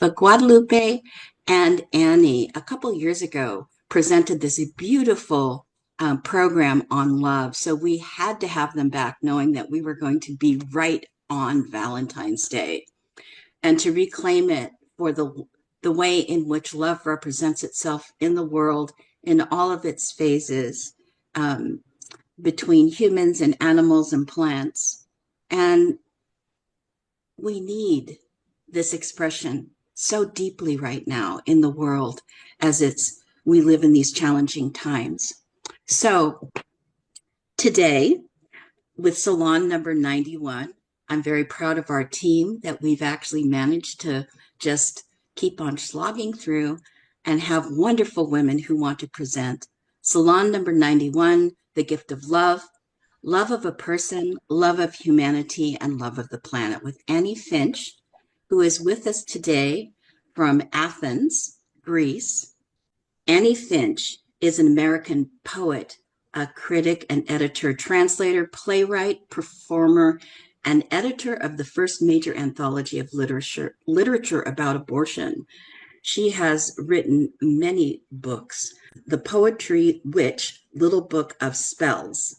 But Guadalupe and Annie, a couple years ago, presented this beautiful program on love. So we had to have them back, knowing that we were going to be right on Valentine's Day and to reclaim it for the way in which love represents itself in the world in all of its phases, um, between humans and animals and plants. And we need this expression so deeply right now in the world as it's we live in these challenging times. So today, with Salon number 91, I'm very proud of our team that we've actually managed to just keep on slogging through and have wonderful women who want to present. Salon number 91, The Gift of Love, love of a person, love of humanity, and love of the planet, with Annie Finch, who is with us today from Athens, Greece. Annie Finch is an American poet, a critic, an editor, translator, playwright, performer, and editor of the first major anthology of literature about abortion. She has written many books. The Poetry Witch, Little Book of Spells,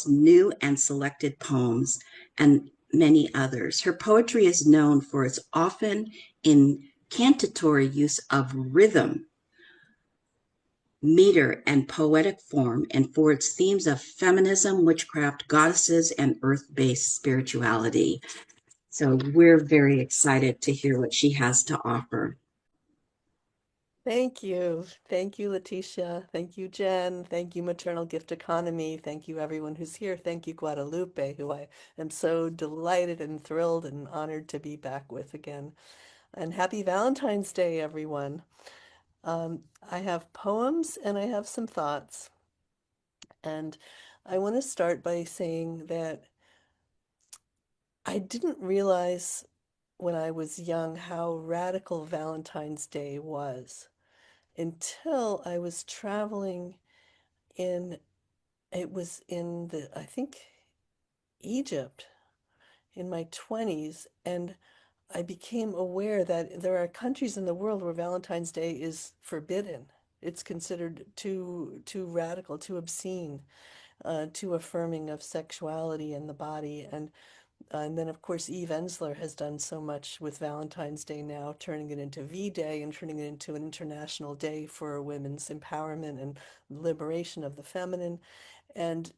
new and selected poems, and many others. Her poetry is known for its often incantatory use of rhythm, meter, and poetic form, and for its themes of feminism, witchcraft, goddesses, and earth-based spirituality. So we're very excited to hear what she has to offer. Thank you. Thank you, Leticia. Thank you, Jen. Thank you, Maternal Gift Economy. Thank you, everyone who's here. Thank you, Guadalupe, who I am so delighted and thrilled and honored to be back with again. And happy Valentine's Day, everyone. I have poems and I have some thoughts. And I want to start by saying that I didn't realize when I was young how radical Valentine's Day was until I was traveling in, it was in I think, Egypt in my 20s, and I became aware that there are countries in the world where Valentine's Day is forbidden. It's considered too radical, too obscene, too affirming of sexuality and the body. And then, of course, Eve Ensler has done so much with Valentine's Day now, turning it into V-Day and turning it into an international day for women's empowerment and liberation of the feminine. And,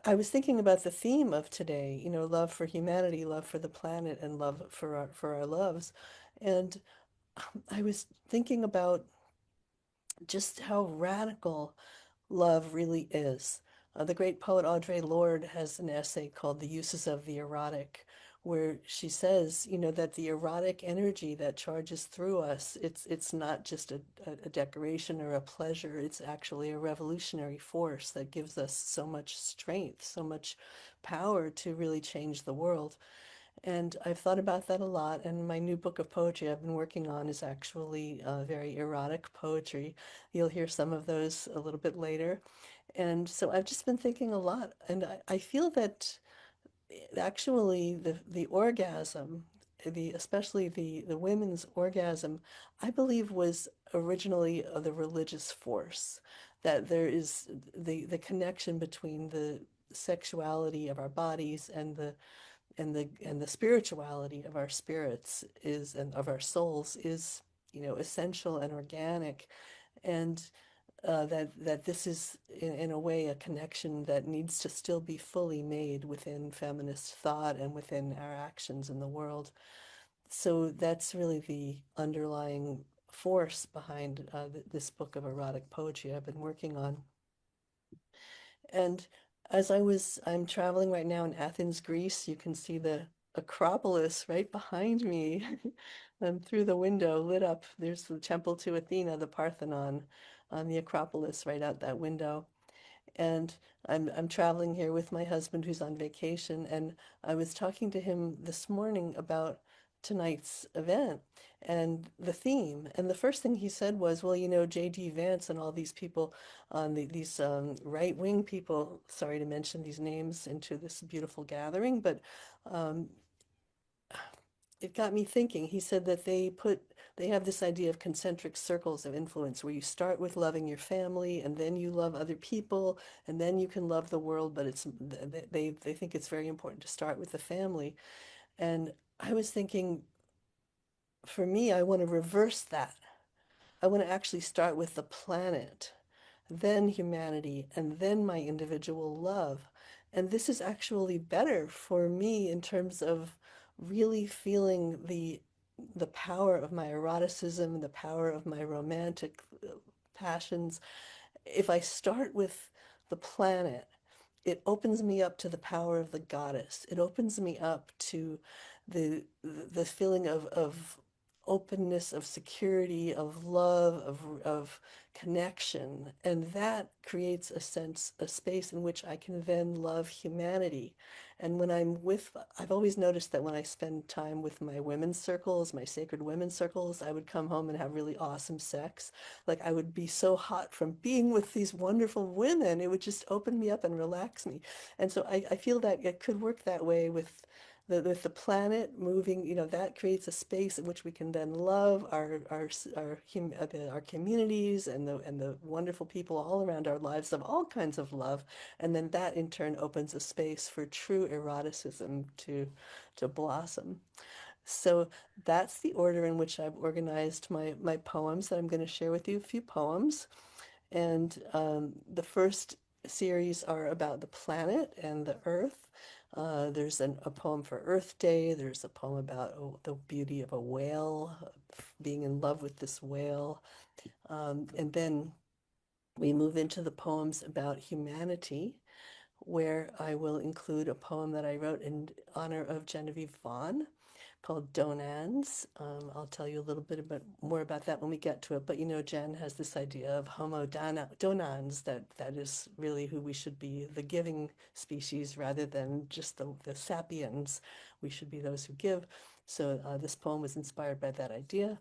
I was thinking about the theme of today, love for humanity, love for the planet, and love for our loves. And I was thinking about just how radical love really is. The great poet Audre Lorde has an essay called The Uses of the Erotic, where she says, that the erotic energy that charges through us, it's not just a decoration or a pleasure, it's actually a revolutionary force that gives us so much strength, so much power to really change the world. And I've thought about that a lot. And my new book of poetry I've been working on is actually very erotic poetry. You'll hear some of those a little bit later. And so I've just been thinking a lot. And I feel that actually the orgasm, especially the women's orgasm, I believe was originally the religious force. That there is the connection between the sexuality of our bodies and the spirituality of our spirits is and of our souls is essential and organic, and that this is in a way a connection that needs to still be fully made within feminist thought and within our actions in the world. So that's really the underlying force behind this book of erotic poetry I've been working on. And I'm traveling right now in Athens, Greece. You can see the Acropolis right behind me. And through the window, lit up. There's the temple to Athena, the Parthenon, on the Acropolis right out that window. And I'm traveling here with my husband who's on vacation, and I was talking to him this morning about tonight's event and the theme. And the first thing he said was, well, J.D. Vance and all these people on these right-wing people, sorry to mention these names into this beautiful gathering, but um, it got me thinking. He said that they have this idea of concentric circles of influence where you start with loving your family and then you love other people and then you can love the world, but they think it's very important to start with the family. And I was thinking, for me, I want to reverse that. I want to actually start with the planet, then humanity, and then my individual love. And this is actually better for me in terms of really feeling the power of my eroticism, the power of my romantic passions. If I start with the planet, it opens me up to the power of the goddess. It opens me up to the feeling of openness, of security, of love, of connection. And that creates a sense, a space in which I can then love humanity. And I've always noticed that when I spend time with my women's circles, my sacred women's circles, I would come home and have really awesome sex. Like I would be so hot from being with these wonderful women. It would just open me up and relax me. And so I feel that it could work that way with the planet moving, that creates a space in which we can then love our communities and the wonderful people all around our lives of all kinds of love, and then that in turn opens a space for true eroticism to blossom. So that's the order in which I've organized my poems that I'm going to share with you. A few poems. And the first series are about the planet and the earth. There's a poem for Earth Day. There's a poem about the beauty of a whale, being in love with this whale. And then we move into the poems about humanity, where I will include a poem that I wrote in honor of Genevieve Vaughn called Donans. I'll tell you a little bit more about that when we get to it. But Jen has this idea of donans, that is really who we should be, the giving species rather than just the sapiens. We should be those who give. So this poem was inspired by that idea.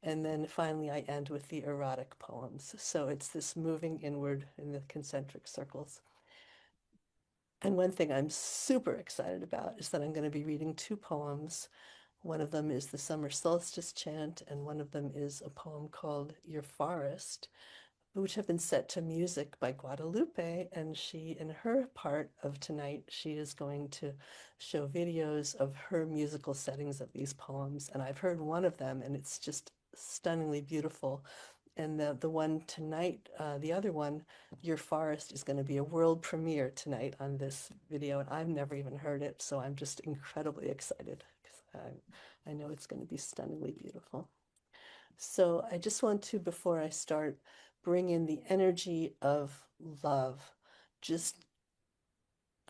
And then finally, I end with the erotic poems. So it's this moving inward in the concentric circles. And one thing I'm super excited about is that I'm going to be reading two poems. One of them is the Summer Solstice Chant, and one of them is a poem called Your Forest, which have been set to music by Guadalupe. And she, in her part of tonight, she is going to show videos of her musical settings of these poems. And I've heard one of them, and it's just stunningly beautiful. And the one tonight, the other one, Your Forest, is going to be a world premiere tonight on this video, and I've never even heard it, so I'm just incredibly excited because I know it's going to be stunningly beautiful. So I just want to, before I start, bring in the energy of love. Just,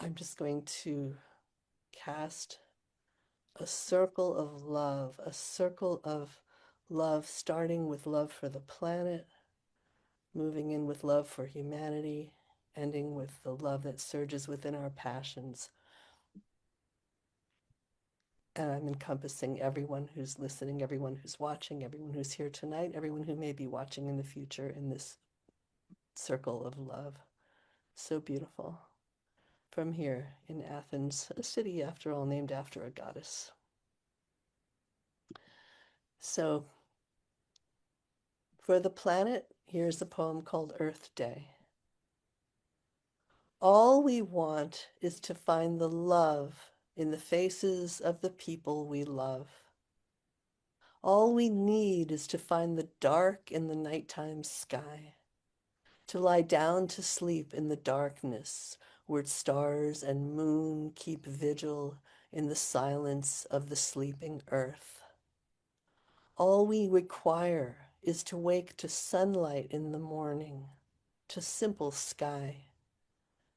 I'm just going to cast a circle of love, a circle of love, starting with love for the planet, moving in with love for humanity, ending with the love that surges within our passions. And I'm encompassing everyone who's listening, everyone who's watching, everyone who's here tonight, everyone who may be watching in the future in this circle of love. So beautiful. From here in Athens, a city after all named after a goddess. So for the planet, here's a poem called Earth Day. All we want is to find the love in the faces of the people we love. All we need is to find the dark in the nighttime sky, to lie down to sleep in the darkness where stars and moon keep vigil in the silence of the sleeping earth. All we require is to wake to sunlight in the morning, to simple sky,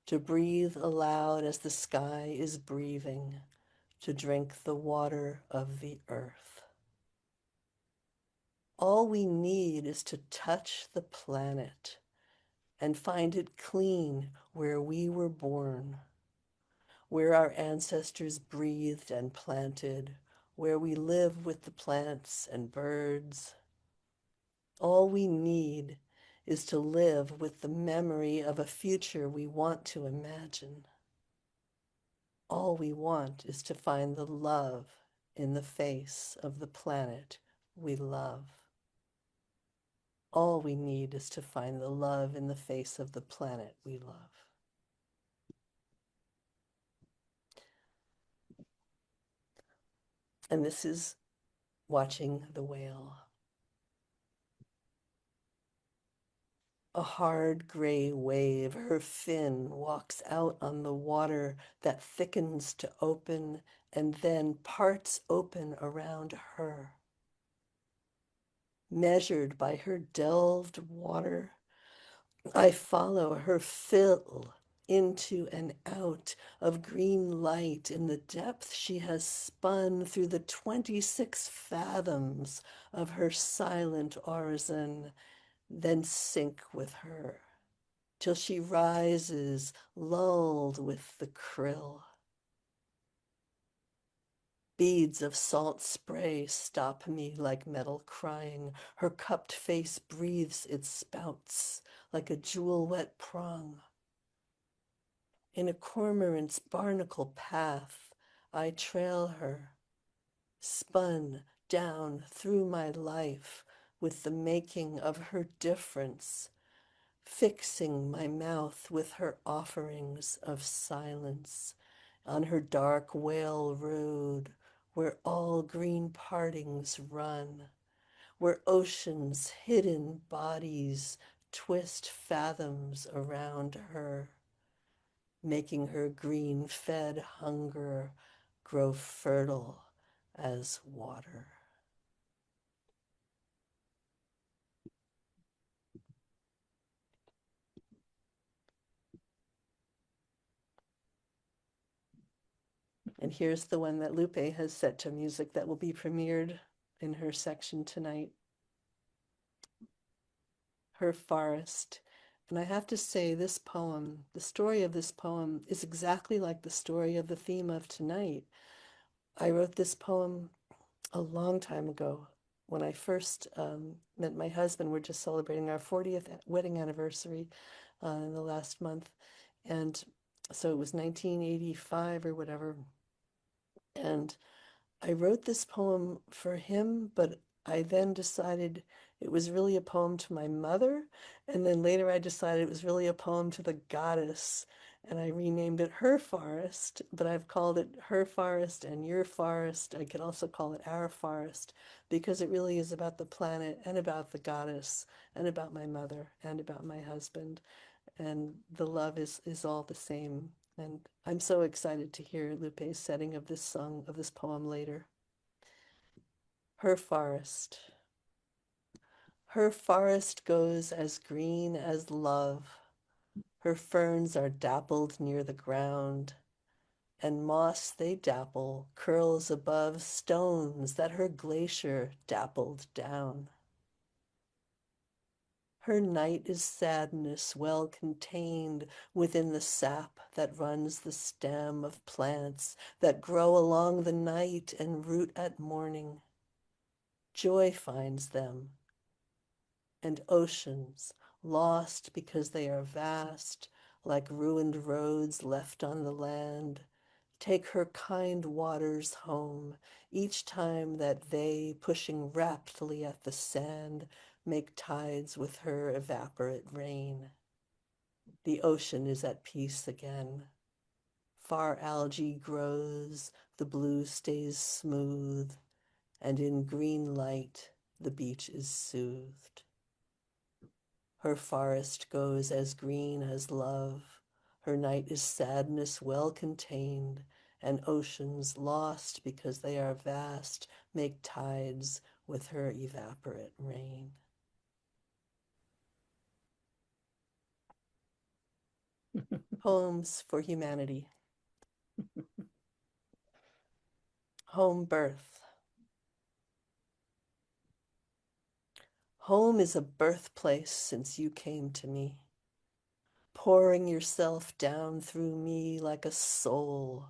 to breathe aloud as the sky is breathing, to drink the water of the earth. All we need is to touch the planet and find it clean where we were born, where our ancestors breathed and planted, where we live with the plants and birds. All we need is to live with the memory of a future we want to imagine. All we want is to find the love in the face of the planet we love. All we need is to find the love in the face of the planet we love. And this is watching the whale. A hard gray wave, her fin walks out on the water that thickens to open and then parts open around her. Measured by her delved water, I follow her fill into and out of green light in the depth she has spun through the 26 fathoms of her silent orison, then sink with her till she rises, lulled with the krill. Beads of salt spray stop me like metal crying. Her cupped face breathes its spouts like a jewel-wet prong. In a cormorant's barnacle path, I trail her, spun down through my life with the making of her difference, fixing my mouth with her offerings of silence on her dark whale road where all green partings run, where ocean's hidden bodies twist fathoms around her, making her green-fed hunger grow fertile as water. And here's the one that Lupe has set to music that will be premiered in her section tonight. Her Forest. And I have to say, this poem, the story of this poem, is exactly like the story of the theme of tonight. I wrote this poem a long time ago. When I first met my husband, we're just celebrating our 40th wedding anniversary in the last month. And so it was 1985 or whatever. And I wrote this poem for him, but I then decided it was really a poem to my mother. And then later I decided it was really a poem to the goddess. And I renamed it Her Forest, but I've called it Her Forest and Your Forest. I could also call it Our Forest because it really is about the planet and about the goddess and about my mother and about my husband. And the love is all the same. And I'm so excited to hear Lupe's setting of this song, of this poem later. Her forest. Her forest goes as green as love. Her ferns are dappled near the ground, and moss they dapple curls above stones that her glacier dappled down. Her night is sadness well contained within the sap that runs the stem of plants that grow along the night and root at morning. Joy finds them, and oceans, lost because they are vast, like ruined roads left on the land, take her kind waters home each time that they, pushing raptly at the sand, make tides with her evaporate rain. The ocean is at peace again. Far algae grows, the blue stays smooth, and in green light the beach is soothed. Her forest goes as green as love. Her night is sadness well contained, and oceans lost because they are vast make tides with her evaporate rain. Poems for Humanity. Home birth. Home is a birthplace since you came to me, pouring yourself down through me like a soul,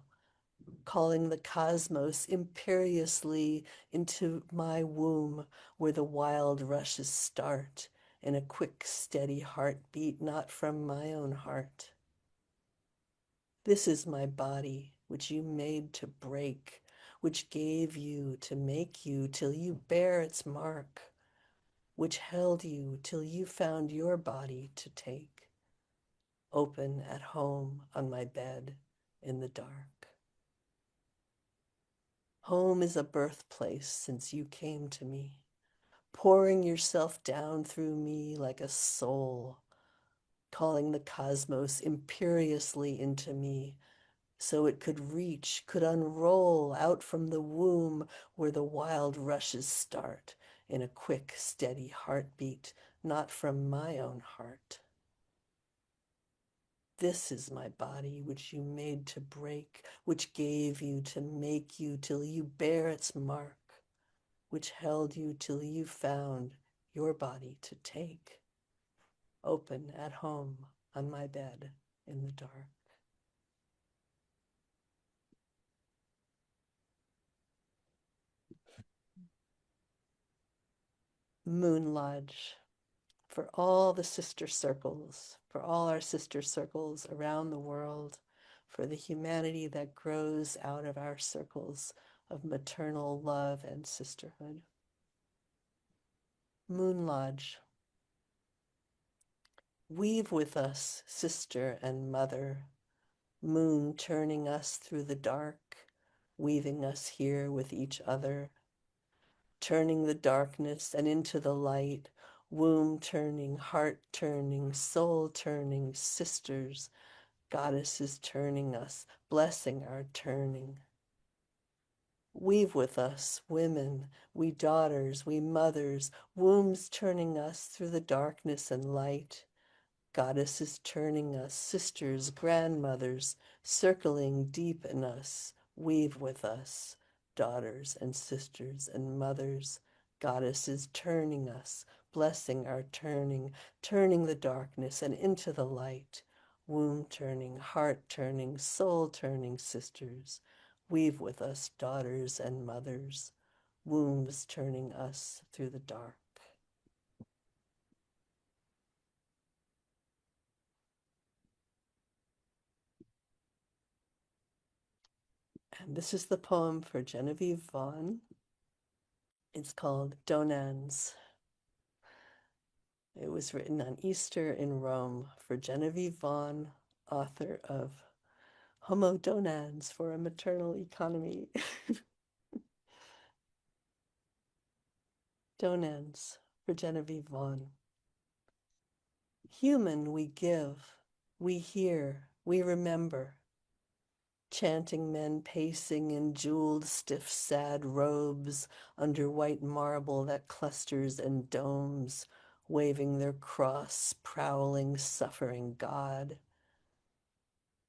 calling the cosmos imperiously into my womb where the wild rushes start in a quick, steady heartbeat, not from my own heart. This is my body, which you made to break, which gave you to make you till you bear its mark, which held you till you found your body to take, open at home on my bed in the dark. Home is a birthplace since you came to me, pouring yourself down through me like a soul, calling the cosmos imperiously into me so it could reach, could unroll out from the womb where the wild rushes start in a quick, steady heartbeat, not from my own heart. This is my body, which you made to break, which gave you to make you till you bear its mark, which held you till you found your body to take, open at home on my bed in the dark. Moon Lodge. For all the sister circles, for all our sister circles around the world, for the humanity that grows out of our circles of maternal love and sisterhood. Moon Lodge. Weave with us, sister and mother, moon turning us through the dark, weaving us here with each other, turning the darkness and into the light, womb turning, heart turning, soul turning, sisters, goddesses turning us, blessing our turning. Weave with us, women, we daughters, we mothers, wombs turning us through the darkness and light, goddesses turning us, sisters, grandmothers, circling deep in us, weave with us, daughters and sisters and mothers, goddesses turning us, blessing our turning, turning the darkness and into the light, womb turning, heart turning, soul turning, sisters, weave with us, daughters and mothers, wombs turning us through the dark. And this is the poem for Genevieve Vaughn. It's called Donans. It was written on Easter in Rome for Genevieve Vaughn, author of Homo Donans for a Maternal Economy. Donans for Genevieve Vaughn. Human we give, we hear, we remember. Chanting men pacing in jeweled, stiff, sad robes under white marble that clusters and domes, waving their cross, prowling, suffering God.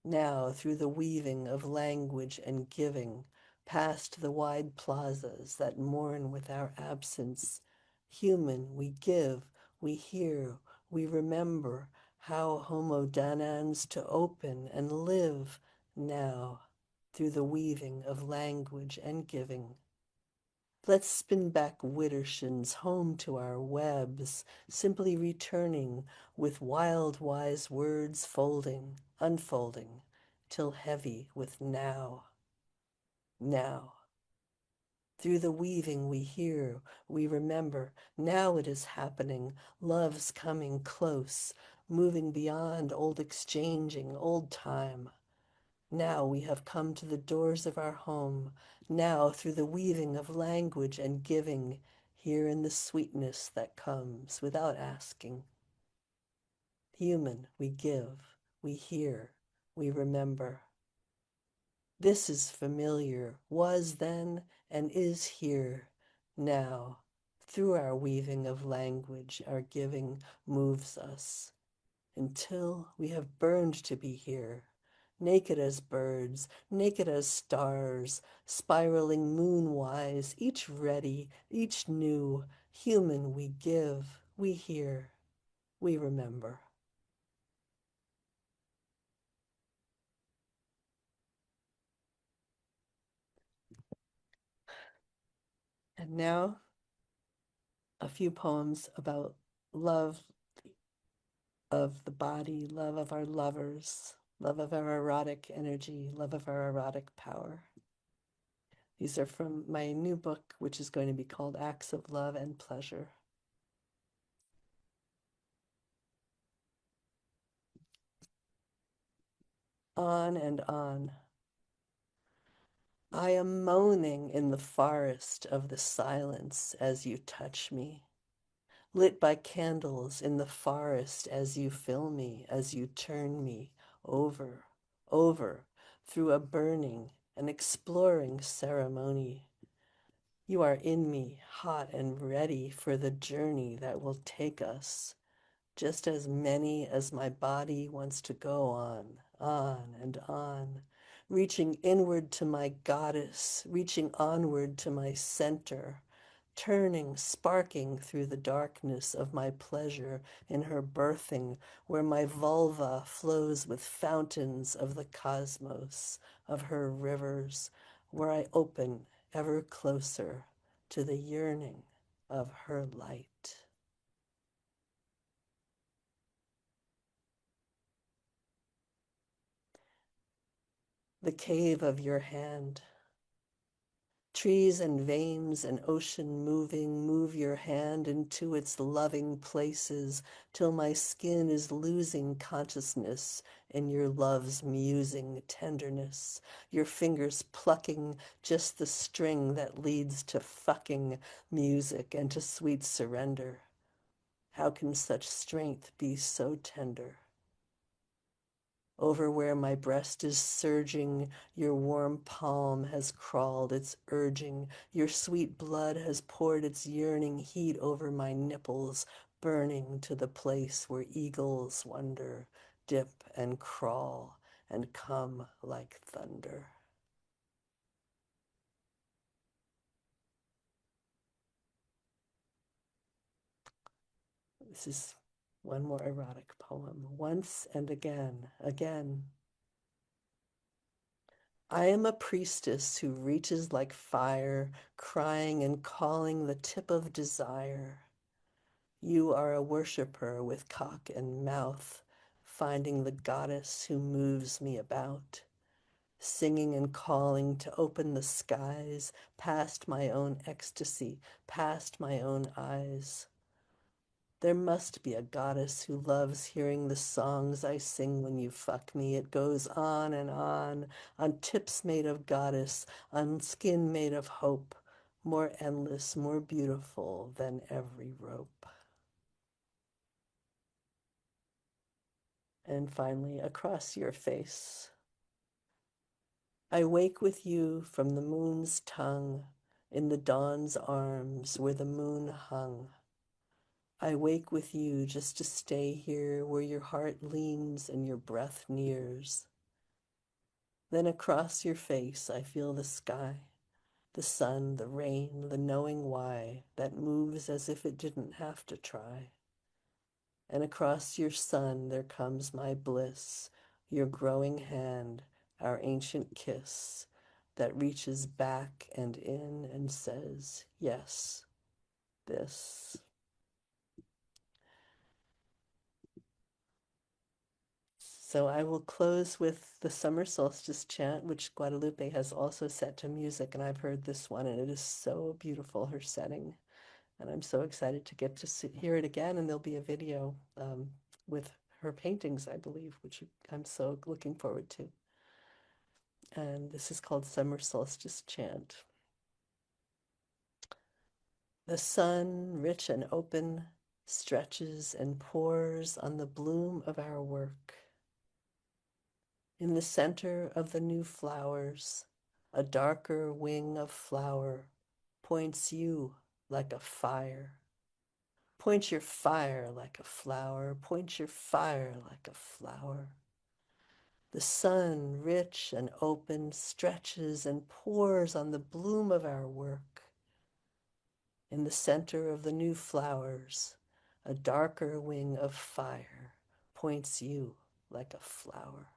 Now, through the weaving of language and giving, past the wide plazas that mourn with our absence, human we give, we hear, we remember how Homo donans to open and live now through the weaving of language and giving. Let's spin back widdershins home to our webs, simply returning with wild, wise words folding, unfolding, till heavy with now. Now. Through the weaving we hear, we remember, now it is happening, love's coming close, moving beyond old exchanging, old time. Now we have come to the doors of our home, now through the weaving of language and giving, here in the sweetness that comes without asking. Human, we give, we hear, we remember. This is familiar, was then and is here, now. Through our weaving of language, our giving moves us, until we have burned to be here, naked as birds, naked as stars, spiraling moon-wise, each ready, each new, human we give, we hear, we remember. And now, a few poems about love of the body, love of our lovers, love of our erotic energy, love of our erotic power. These are from my new book, which is going to be called Acts of Love and Pleasure. On and on. I am moaning in the forest of the silence as you touch me, lit by candles in the forest as you fill me, as you turn me over, over, through a burning and exploring ceremony. You are in me, hot and ready for the journey that will take us, just as many as my body wants to go on and on, reaching inward to my goddess, reaching onward to my center, turning, sparking through the darkness of my pleasure in her birthing, where my vulva flows with fountains of the cosmos, of her rivers, where I open ever closer to the yearning of her light. The cave of your hand. Trees and veins and ocean moving, move your hand into its loving places till my skin is losing consciousness in your love's musing tenderness, your fingers plucking just the string that leads to fucking music and to sweet surrender. How can such strength be so tender? Over where my breast is surging, your warm palm has crawled its urging. Your sweet blood has poured its yearning heat over my nipples, burning to the place where eagles wonder, dip and crawl, and come like thunder. This is one more erotic poem. Once and again, again. I am a priestess who reaches like fire, crying and calling the tip of desire. You are a worshiper with cock and mouth, finding the goddess who moves me about, singing and calling to open the skies, past my own ecstasy, past my own eyes. There must be a goddess who loves hearing the songs I sing when you fuck me. It goes on tips made of goddess, on skin made of hope, more endless, more beautiful than every rope. And finally, across your face. I wake with you from the moon's tongue, in the dawn's arms where the moon hung. I wake with you just to stay here where your heart leans and your breath nears. Then across your face I feel the sky, the sun, the rain, the knowing why that moves as if it didn't have to try. And across your sun there comes my bliss, your growing hand, our ancient kiss that reaches back and in and says, yes, this. So I will close with the summer solstice chant, which Guadalupe has also set to music, and I've heard this one, and it is so beautiful, her setting. And I'm so excited to get to hear it again, and there'll be a video with her paintings, I believe, which I'm so looking forward to. And this is called Summer Solstice Chant. The sun, rich and open, stretches and pours on the bloom of our work. In the center of the new flowers, a darker wing of flower points you like a fire. Point your fire like a flower, point your fire like a flower. The sun, rich and open, stretches and pours on the bloom of our work. In the center of the new flowers, a darker wing of fire points you like a flower.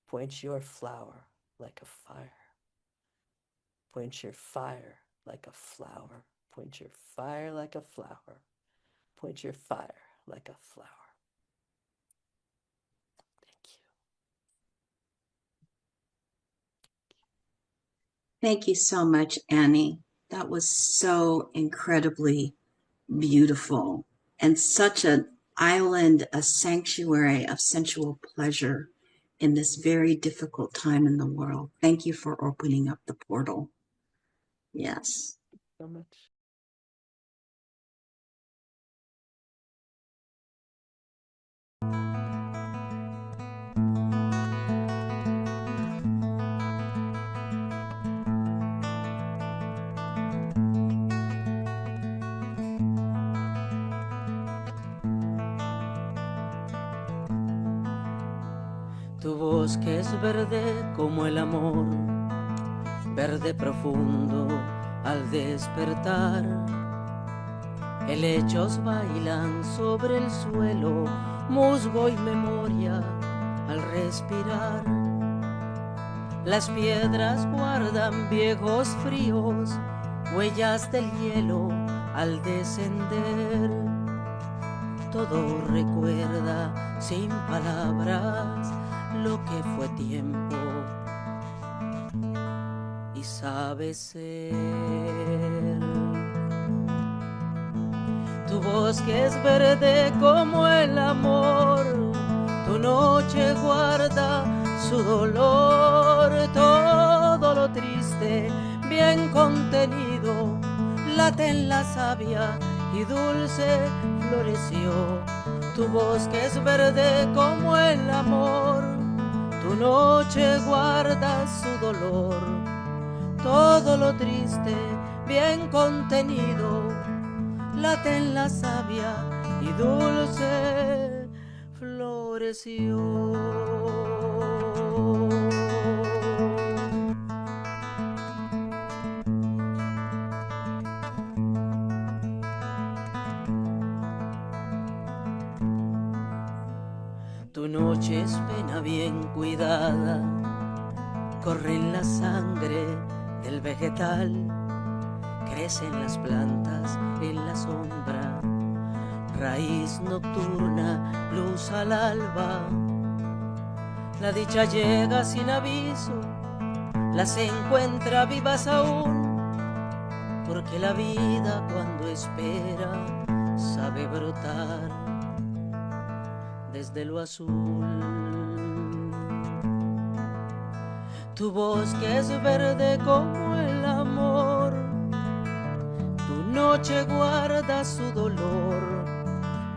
Point your flower like a fire. Point your fire like a flower. Point your fire like a flower. Point your fire like a flower. Thank you. Thank you so much, Annie. That was so incredibly beautiful and such an island, a sanctuary of sensual pleasure in this very difficult time in the world. Thank you for opening up the portal. Yes. So much. Tu bosque es verde como el amor, verde profundo al despertar. Helechos bailan sobre el suelo, musgo y memoria al respirar. Las piedras guardan viejos fríos, huellas del hielo al descender. Todo recuerda sin palabras lo que fue tiempo y sabe ser. Tu bosque es verde como el amor, tu noche guarda su dolor, todo lo triste bien contenido late en la savia y dulce floreció. Tu bosque es verde como el amor, tu noche guarda su dolor, todo lo triste bien contenido late en la savia y dulce floreció. Tu noche es pena bien cuidada, corre en la sangre del vegetal, crecen las plantas en la sombra, raíz nocturna, luz al alba. La dicha llega sin aviso, las encuentra vivas aún, porque la vida cuando espera sabe brotar desde lo azul. Tu bosque es verde como el amor, tu noche guarda su dolor,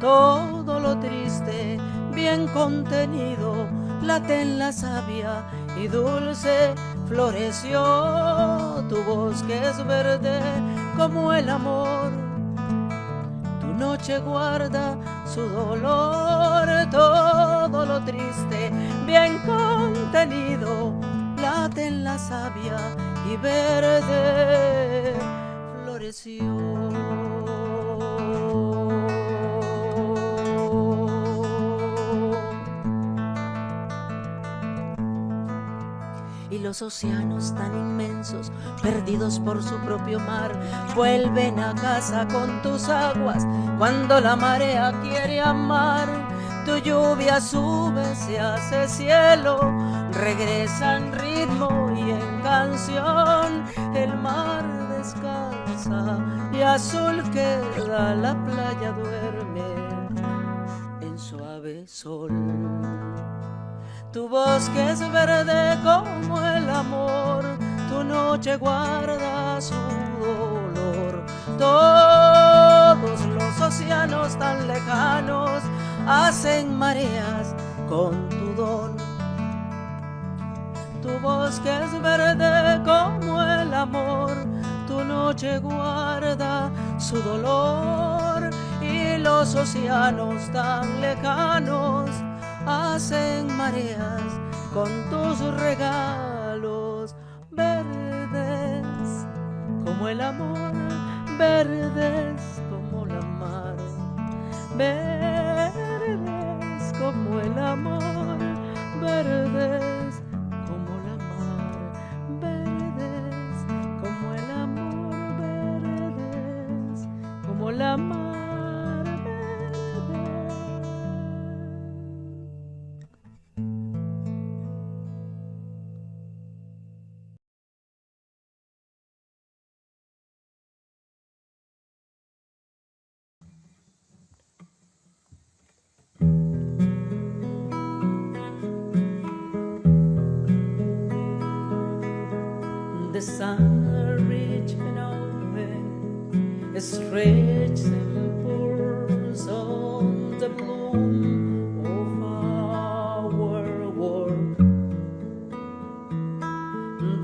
todo lo triste bien contenido late en la savia y dulce floreció. Tu bosque es verde como el amor, tu noche guarda su dolor, todo lo triste bien contenido late en la savia y verde floreció. Y los océanos tan inmensos, perdidos por su propio mar, vuelven a casa con tus aguas cuando la marea quiere amar. Tu lluvia sube, se hace cielo, regresa en ritmo y en canción. El mar descansa y azul queda, la playa duerme en suave sol. Tu bosque es verde como el amor, tu noche guarda su dolor. Todos los océanos tan lejanos hacen mareas con tu don. Tu bosque es verde como el amor, tu noche guarda su dolor. Y los océanos tan lejanos hacen mareas con tus regalos verdes como el amor, verdes como la mar, verdes como el amor, verdes como la mar, verdes como el amor, verdes como la mar. the sun reaching open, stretches and pours on the bloom of our world.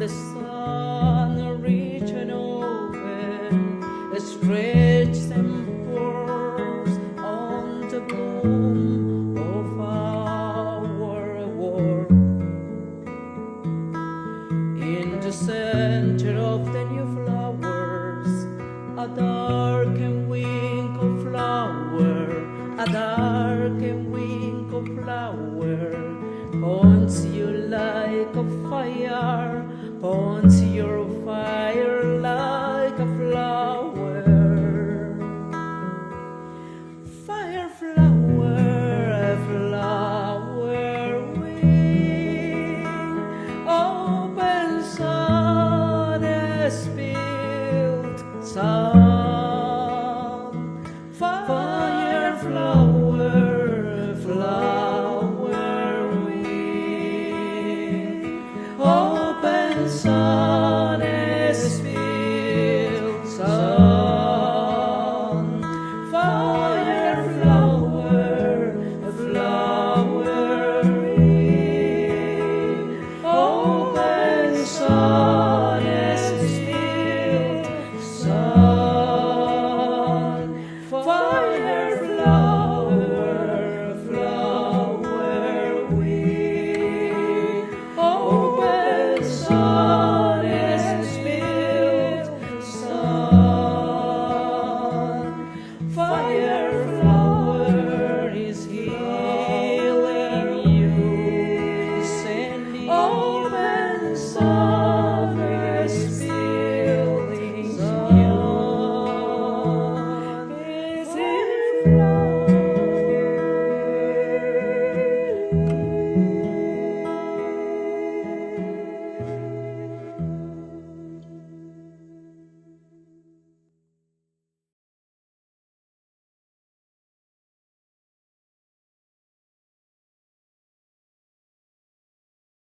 The sun reaching open, stretches and pours on the bloom of our world. In the center of the new flowers, a dark and winkled flower, a dark and winkled flower, points